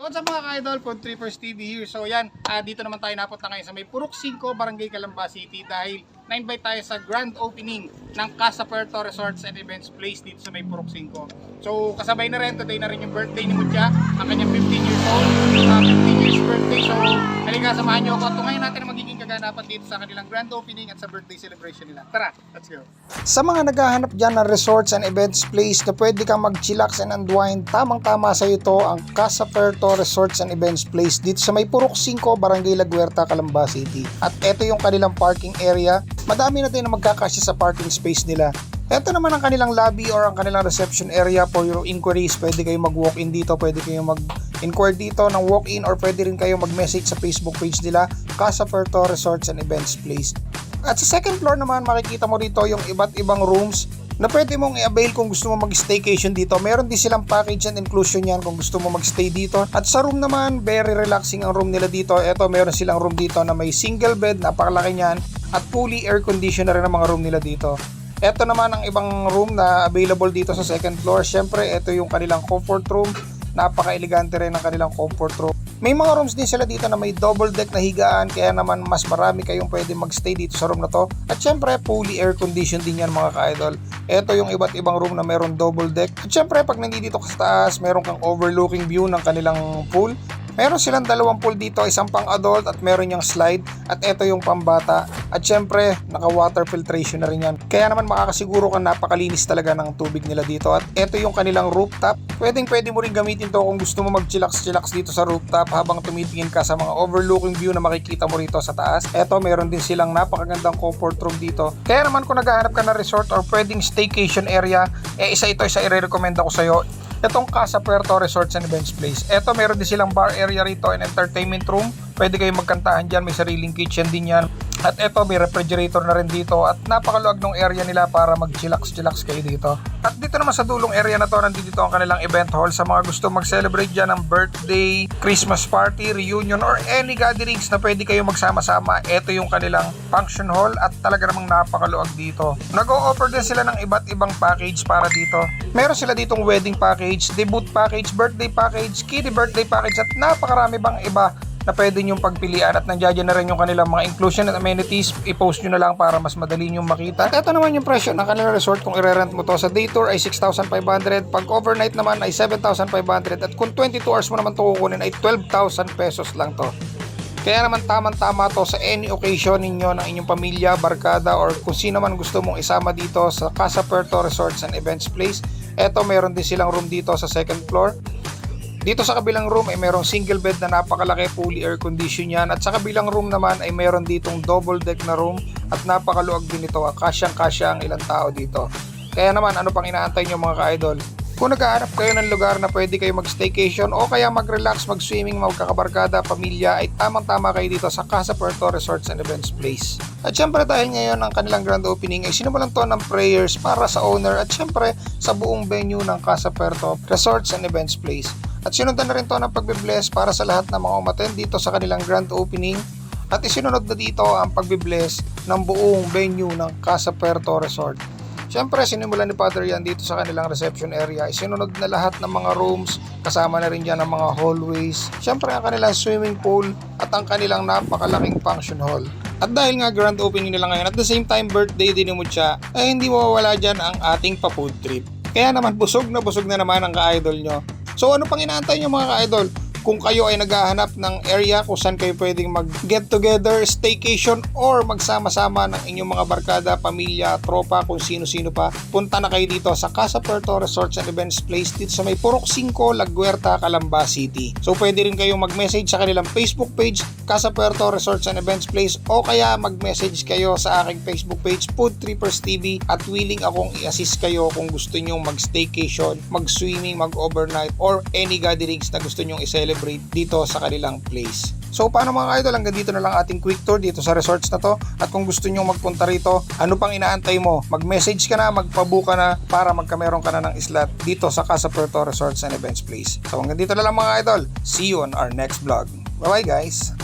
What's up mga ka-idol, Food Trippers TV here. So yan, dito naman tayo napunta ngayon sa may Purok 5, Barangay Calamba City dahil na-invite tayo sa grand opening ng Casa Puerto Resorts and Events Place dito sa may Purok 5. So kasabay na rin, today na rin yung birthday ni Mutya, ang kanyang 15 years old, 15 years birthday. So halika, samahan nyo ako at tungayin natin ang magiging kaganapan dito sa kanilang grand opening at sa birthday celebration nila. Tara, let's go! Sa mga naghahanap dyan ng resorts and events place na pwede kang mag-chillax and unwind, tamang-tama sa ito ang Casa Puerto Resorts and Events Place dito sa may Purok 5, Barangay La Guerta, Calamba City. At ito yung kanilang parking area. Madami na din na magkakasya sa parking space nila. Ito naman ang kanilang lobby or ang kanilang reception area for your inquiries. Pwede kayong mag-walk-in dito, pwede kayong mag-inquire dito ng walk-in or pwede rin kayong mag-message sa Facebook page nila, Casa Puerto Resorts and Events Place. At sa second floor naman, makikita mo dito yung iba't ibang rooms na pwede mong i-avail kung gusto mo mag-staycation dito. Meron din silang package and inclusion yan kung gusto mo mag-stay dito. At sa room naman, very relaxing ang room nila dito. Ito, meron silang room dito na may single bed, napakalaki niyan, at fully air conditioner rin ang mga room nila dito. Ito naman ang ibang room na available dito sa second floor. Syempre, ito yung kanilang comfort room. Napaka-elegante rin ang kanilang comfort room. May mga rooms din sila dito na may double deck na higaan, kaya naman mas marami kayong pwede magstay dito sa room na to. At syempre, fully air conditioned din yan mga ka-idol. Ito yung iba't ibang room na meron double deck. At syempre, pag nandito ka sa taas, meron kang overlooking view ng kanilang pool. Meron silang dalawang pool dito, isang pang adult at meron yung slide, at ito yung pambata. At syempre, naka water filtration na rin yan. Kaya naman makakasiguro ka napakalinis talaga ng tubig nila dito. At ito yung kanilang rooftop. Pwede mo rin gamitin to kung gusto mo mag-chillax dito sa rooftop habang tumitingin ka sa mga overlooking view na makikita mo rito sa taas. Ito, meron din silang napakagandang comfort room dito. Kaya naman kung naghahanap ka ng resort or pwedeng staycation area, isa i-recommend ako sa'yo. Itong Casa Puerto Resorts and Events Place. Ito, meron din silang bar area rito and entertainment room. Pwede kayong magkantahan dyan, may sariling kitchen din yan. At ito, may refrigerator na rin dito at napakaluwag ng area nila para mag-chillax kayo dito. At dito naman sa dulong area na to, nandito ang kanilang event hall sa mga gusto mag-celebrate dyan ng birthday, Christmas party, reunion, or any gatherings na pwede kayong magsama-sama. Ito yung kanilang function hall at talaga namang napakaluwag dito. Nag-o-offer din sila ng iba't ibang package para dito. Meron sila ditong wedding package, debut package, birthday package, kiddie birthday package at napakarami bang iba na pwede nyong pagpilian, at nandiyan na rin yung kanilang mga inclusion at amenities. I-post nyo na lang para mas madali nyong makita. At ito naman yung presyo ng kanilang resort kung i-rent mo to. Sa day tour ay 6,500, pag overnight naman ay 7,500, at kung 22 hours mo naman to kukunin ay 12,000 pesos lang to. Kaya naman tamang-tama to sa any occasion ninyo ng inyong pamilya, barkada, or kung sino man gusto mong isama dito sa Casa Puerto Resorts and Events Place. Eto, meron din silang room dito sa second floor. Dito sa kabilang room ay merong single bed na napakalaki, fully air condition yan. At sa kabilang room naman ay meron ditong double deck na room at napakaluwag din ito. Kasyang-kasya ang ilang tao dito. Kaya naman, ano pang inaantay nyo mga ka-idol? Kung naghahanap kayo ng lugar na pwede kayo mag-staycation o kaya mag-relax, mag-swimming, magkakabarkada, pamilya, ay tamang-tama kayo dito sa Casa Puerto Resorts and Events Place. At syempre dahil ngayon ang kanilang grand opening ay sinimulan to ng prayers para sa owner at syempre sa buong venue ng Casa Puerto Resorts and Events Place. At sinundan na rin to ng pagbe-bless para sa lahat ng mga umattend dito sa kanilang grand opening. At isinunod na dito ang pagbe-bless ng buong venue ng Casa Puerto Resort. Siyempre, sinimulan ni Father yan dito sa kanilang reception area. Isinunod na lahat ng mga rooms, kasama na rin dyan ang mga hallways. Siyempre, ang kanilang swimming pool at ang kanilang napakalaking function hall. At dahil nga grand opening nila ngayon, at the same time birthday din ni Mutya, ay hindi mawawala dyan ang ating pa-food trip. Kaya naman, busog na naman ang ka-idol nyo. So ano pang inaantay nyo mga ka-idol? Kung kayo ay naghahanap ng area kung saan kayo pwedeng mag-get together, staycation, or magsama-sama ng inyong mga barkada, pamilya, tropa, kung sino-sino pa, punta na kayo dito sa Casa Puerto Resorts and Events Place dito sa may Purok 5, La Guerta, Calamba City. So pwede rin kayong mag-message sa kanilang Facebook page, Casa Puerto Resorts and Events Place, o kaya mag-message kayo sa aking Facebook page, Food Trippers TV, at willing akong i-assist kayo kung gusto nyong mag-staycation, mag-swimming, mag-overnight, or any gatherings na gusto nyong i-celebrate dito sa kanilang place. So paano mga idol, hanggang dito na lang ating quick tour dito sa resorts na to. At kung gusto nyo magpunta rito, ano pang inaantay mo? Mag-message ka na, magpabook ka na para magkameron ka na ng slot dito sa Casa Puerto Resorts and Events Place. So hanggang dito na lang mga idol. See you on our next vlog. Bye bye guys!